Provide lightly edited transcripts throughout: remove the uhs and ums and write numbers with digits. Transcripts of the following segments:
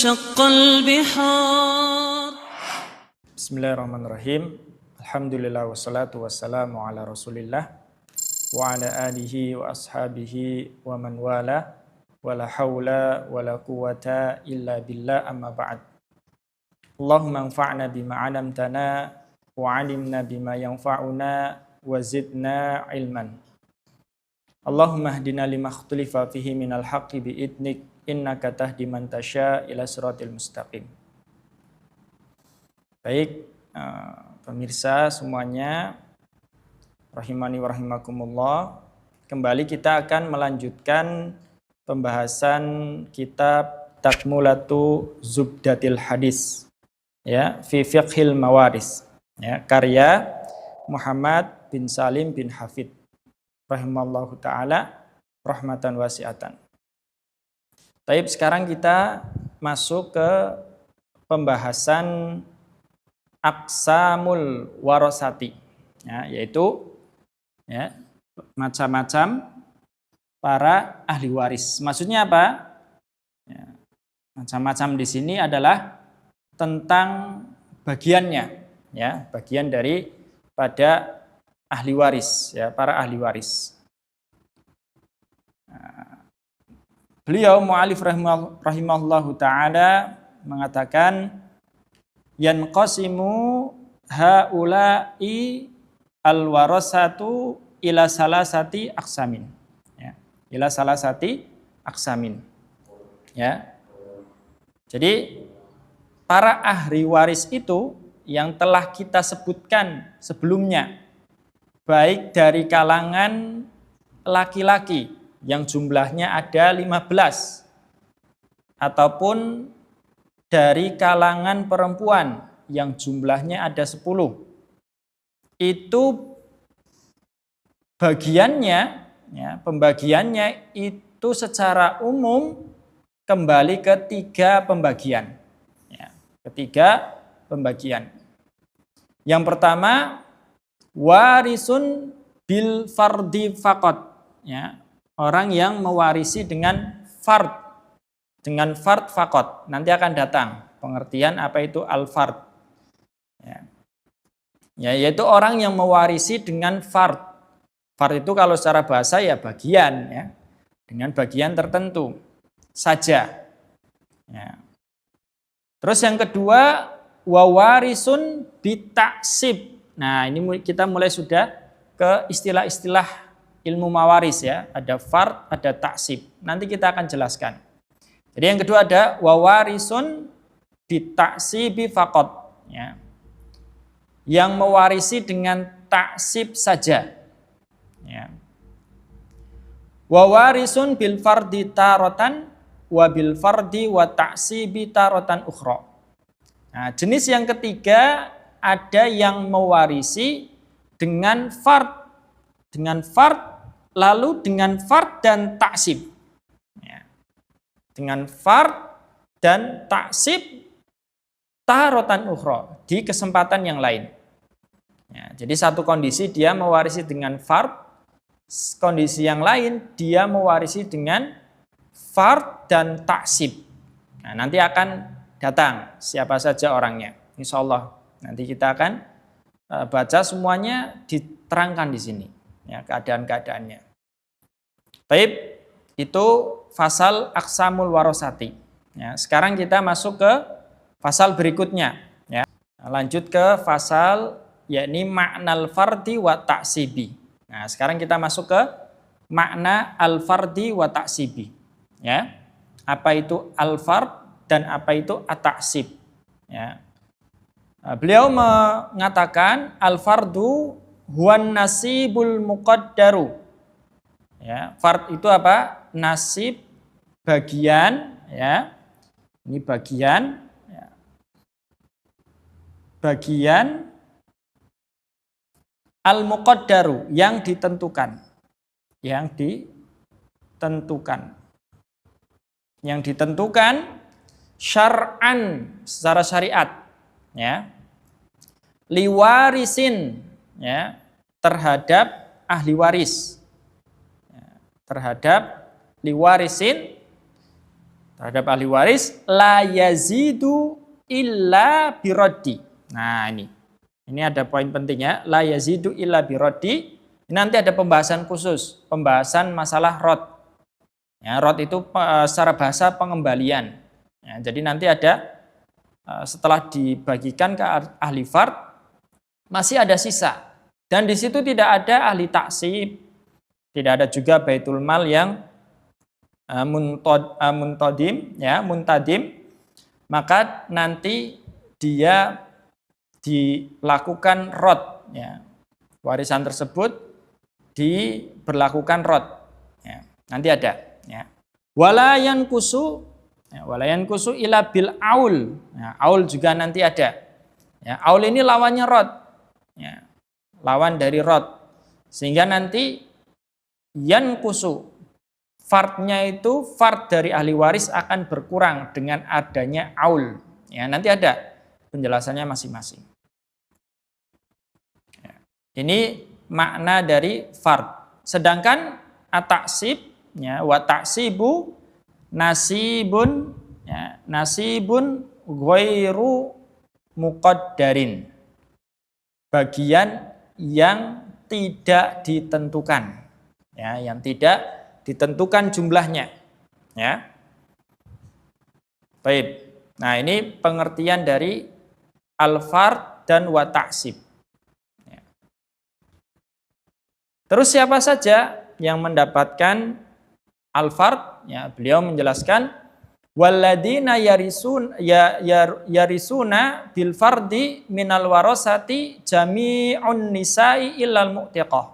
وانشق البحار. Bismillahirrahmanirrahim. Alhamdulillah wassalatu wassalamu ala Rasulillah wa ala alihi wa ashabihi wa man wala wala haula wala quwata illa billah, amma ba'd. Allahumma anfa'na bima 'allamtana wa 'allimna bima yanfa'una wa zidna ilman. Allahumma hdina lima ikhtalafa fihi minal haqqi bi'idnik innaka tahdi man tasya ila siratil mustaqim. Baik, pemirsa semuanya, rahimani wa rahimakumullah. Kembali kita akan melanjutkan pembahasan kitab Takmulatu Zubdatil Hadis, ya, fi fiqhil mawaris, ya, karya Muhammad bin Salim bin Hafid rahimallahu taala rahmatan wasi'atan. Baik, sekarang kita masuk ke pembahasan aqsamul warasati, ya, yaitu ya, macam-macam para ahli waris. Maksudnya apa? Ya, macam-macam di sini adalah tentang bagiannya, ya, bagian dari pada ahli waris, ya, para ahli waris. Beliau mu'alif rahimahullahu ta'ala mengatakan yanqasimu haula'i alwarasatu ila salasati aqsamin, ya, ila salasati aqsamin, ya. Jadi para ahli waris itu yang telah kita sebutkan sebelumnya, baik dari kalangan laki-laki yang jumlahnya ada 15 ataupun dari kalangan perempuan yang jumlahnya ada 10. Itu bagiannya, ya, pembagiannya itu secara umum kembali ke 3 pembagian. Ya, ketiga pembagian. Yang pertama, warisun bil fardi faqat, ya, orang yang mewarisi dengan fard. Dengan fard faqat. Nanti akan datang pengertian apa itu al-fard. Ya. Ya, yaitu orang yang mewarisi dengan fard. Fard itu kalau secara bahasa ya bagian, ya, dengan bagian tertentu saja. Ya. Terus yang kedua, wawarisun bitaksib. Nah, ini kita mulai sudah ke istilah-istilah ilmu mawaris, ya. Ada fard, ada taksib. Nanti kita akan jelaskan. Jadi yang kedua ada wawarisun bitaksibi faqat, ya, yang mewarisi dengan taksib saja, ya. Wawarisun bil fardi tarotan wa bil fardi wa taksibi tarotan ukhra. Nah, jenis yang ketiga ada yang mewarisi dengan fard lalu dengan fard dan taksib. Dengan fard dan taksib tarotan ukhra, di kesempatan yang lain. Ya, jadi satu kondisi dia mewarisi dengan fard, kondisi yang lain dia mewarisi dengan fard dan taksib. Nah, nanti akan datang siapa saja orangnya. Insya Allah nanti kita akan baca semuanya, diterangkan di sini, ya, keadaan-keadaannya. Baik, itu fasal aqsamul warasati. Ya, sekarang kita masuk ke fasal berikutnya. Ya. Lanjut ke fasal yakni maknal fardi wa taksibi. Nah, sekarang kita masuk ke makna al-fardi wa taksibi. Ya. Apa itu al-fard dan apa itu at-taksib. Ya. Beliau mengatakan al-fardu huwan nasibul muqaddaru. Ya, fard itu apa? Nasib, bagian, ya. Ini bagian, ya. Bagian al-muqaddaru yang ditentukan. Yang ditentukan. Yang ditentukan syar'an secara syariat, ya. Liwarisin, ya, terhadap ahli waris. Terhadap liwarisin terhadap ahli waris la yazidu illa biroddi. Nah ini ada poin pentingnya, la yazidu illa biroddi. Nanti ada pembahasan khusus, pembahasan masalah rod. Ya, rod itu secara bahasa pengembalian. Ya, jadi nanti ada setelah dibagikan ke ahli fard masih ada sisa. Dan di situ tidak ada ahli taksib, tidak ada juga baitul mal yang muntadim, maka nanti dia dilakukan rod, ya. Warisan tersebut diberlakukan rod, ya. Nanti ada, ya. Walayan kusu ila bil aul, ya, aul juga nanti ada, ya. Aul ini lawannya rod, ya. Lawan dari rod, sehingga nanti yan kusu fardnya itu, fard dari ahli waris akan berkurang dengan adanya aul. Ya, nanti ada penjelasannya masing-masing. Ya, ini makna dari fard. Sedangkan at-taksib, ya, wa taksibu nasibun, ya, nasibun ghairu muqaddarin. Bagian yang tidak ditentukan, ya, yang tidak ditentukan jumlahnya, ya. Baik. Nah, ini pengertian dari al-fard dan wa taksib. Ya. Terus siapa saja yang mendapatkan al-fard? Ya, beliau menjelaskan walladzina yarisuna bil fardi minal warasati jami'un nisa'i illal mu'tiqah.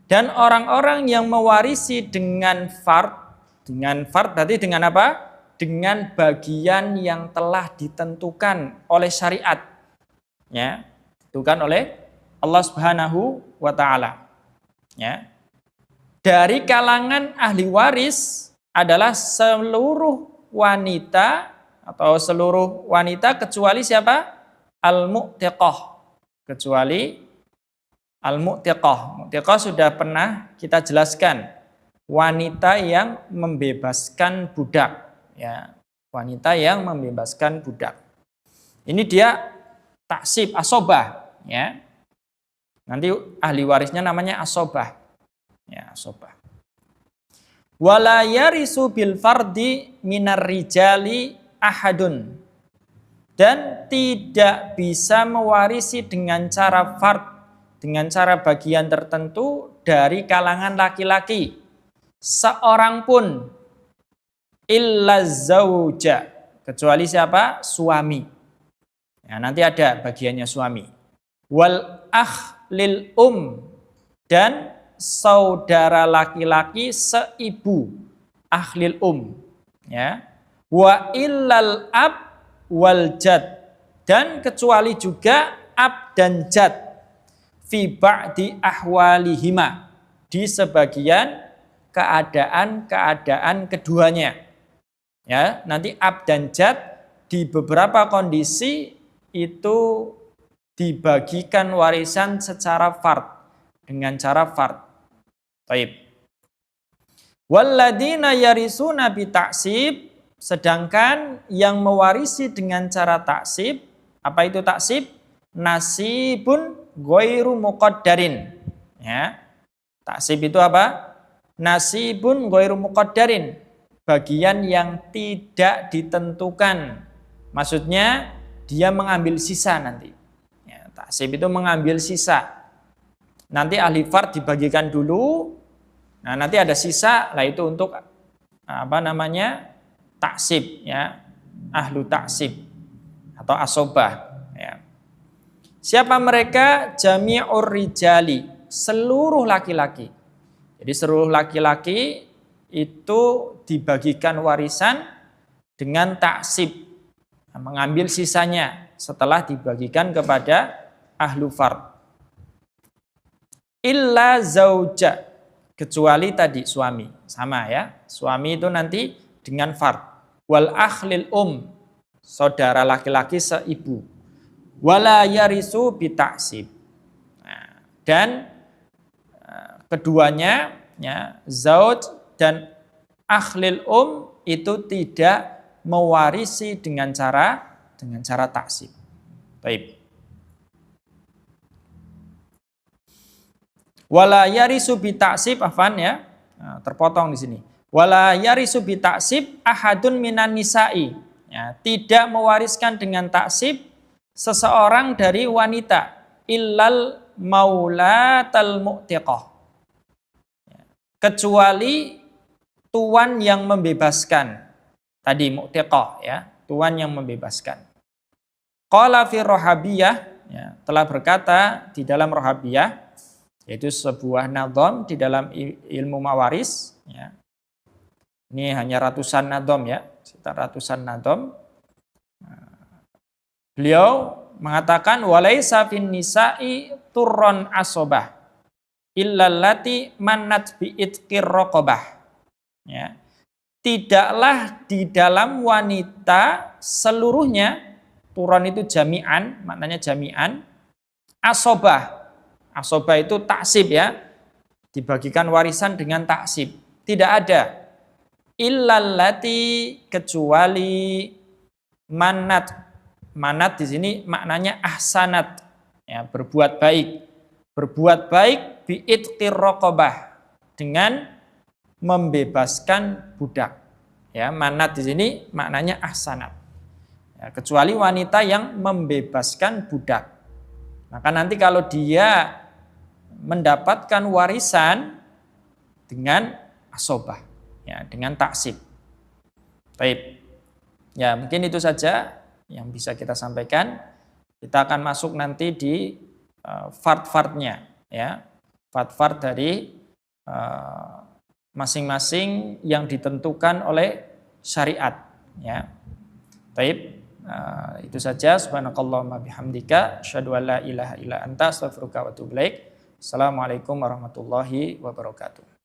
Dan orang-orang yang mewarisi dengan fard berarti dengan apa? Dengan bagian yang telah ditentukan oleh syariat, ya, ditentukan oleh Allah Subhanahu wa taala, ya. Dari kalangan ahli waris adalah seluruh wanita atau seluruh wanita kecuali siapa? Al-mu'tiqah, kecuali al-mu'tiqah. Mu'tiqah sudah pernah kita jelaskan. Wanita yang membebaskan budak. Ya, wanita yang membebaskan budak. Ini dia taksib, asobah. Ya. Nanti ahli warisnya namanya asobah. Ya, asobah. Wala yarisu bil fardi minar rijali ahadun. Dan tidak bisa mewarisi dengan cara fard, dengan cara bagian tertentu dari kalangan laki-laki seorang pun illa zauja, kecuali siapa? Suami. Ya, nanti ada bagiannya suami. Wal akhlil dan saudara laki-laki seibu, akhlil ya. Wa illal ab wal jad, dan kecuali juga ab dan jad fi ba'di ahwalihima, di sebagian keadaan keduanya. Ya, nanti ab dan jad di beberapa kondisi itu dibagikan warisan secara fard, dengan cara fard. Baik. Walladzina yarisuna bi taksib, sedangkan yang mewarisi dengan cara taksib, apa itu taksib? Nasibun ghairu muqaddarin. Ya. Taksib itu apa? Nasibun ghairu muqaddarin. Bagian yang tidak ditentukan. Maksudnya dia mengambil sisa nanti. Ya, taksib itu mengambil sisa. Nanti ahli fard dibagikan dulu. Nah, nanti ada sisa, lah itu untuk apa namanya? Taksib, ya. Ahlu taksib atau asobah, ya. Siapa mereka? Jami'ur rijali, seluruh laki-laki. Jadi seluruh laki-laki itu dibagikan warisan dengan taksib, mengambil sisanya setelah dibagikan kepada ahlu fard. Illa zauja, kecuali tadi suami, sama ya. Suami itu nanti dengan fard. Wal akhlil saudara laki-laki seibu. Wala yarisu bitaksib. Nah, dan keduanya, ya, zauj dan akhlil itu tidak mewarisi dengan cara taksib. Baik. Wala yarisu bi taksib, afan ya. Nah, terpotong di sini. Wala yarisu bi taksib ahadun minan nisa'i. Ya, tidak mewariskan dengan taksib seseorang dari wanita illal maulatal mu'tiqah. Kecuali tuan yang membebaskan. Tadi mu'tiqah ya, tuan yang membebaskan. Qala fi Rohabiyah, ya, telah berkata di dalam Rohabiyah, yaitu sebuah nadhom di dalam ilmu mawaris. Ya. Ini hanya ratusan nadhom ya, sekitar ratusan nadhom. Beliau mengatakan walaisa fin nisa'i turron asobah illallati manat bi itqir raqabah. Ya. Tidaklah di dalam wanita seluruhnya, turon itu jami'an, maknanya jami'an, asobah. Asobah itu taksib ya, dibagikan warisan dengan taksib. Tidak ada. Illallati, kecuali manat. Manat di sini maknanya ahsanat, ya, berbuat baik. Berbuat baik bi'itqir raqabah, dengan membebaskan budak. Ya, manat di sini maknanya ahsanat. Ya, kecuali wanita yang membebaskan budak. Maka nanti kalau dia mendapatkan warisan dengan asobah, ya, dengan taksib. Baik. Ya, mungkin itu saja yang bisa kita sampaikan. Kita akan masuk nanti di fard-fardnya, ya. Fard-fard dari masing-masing yang ditentukan oleh syariat, ya. Baik. Itu saja. Subhanakallahumma bihamdika asyhadu an la ilaha illa anta astaghfiruka wa atubu ilaik. Assalamualaikum warahmatullahi wabarakatuh.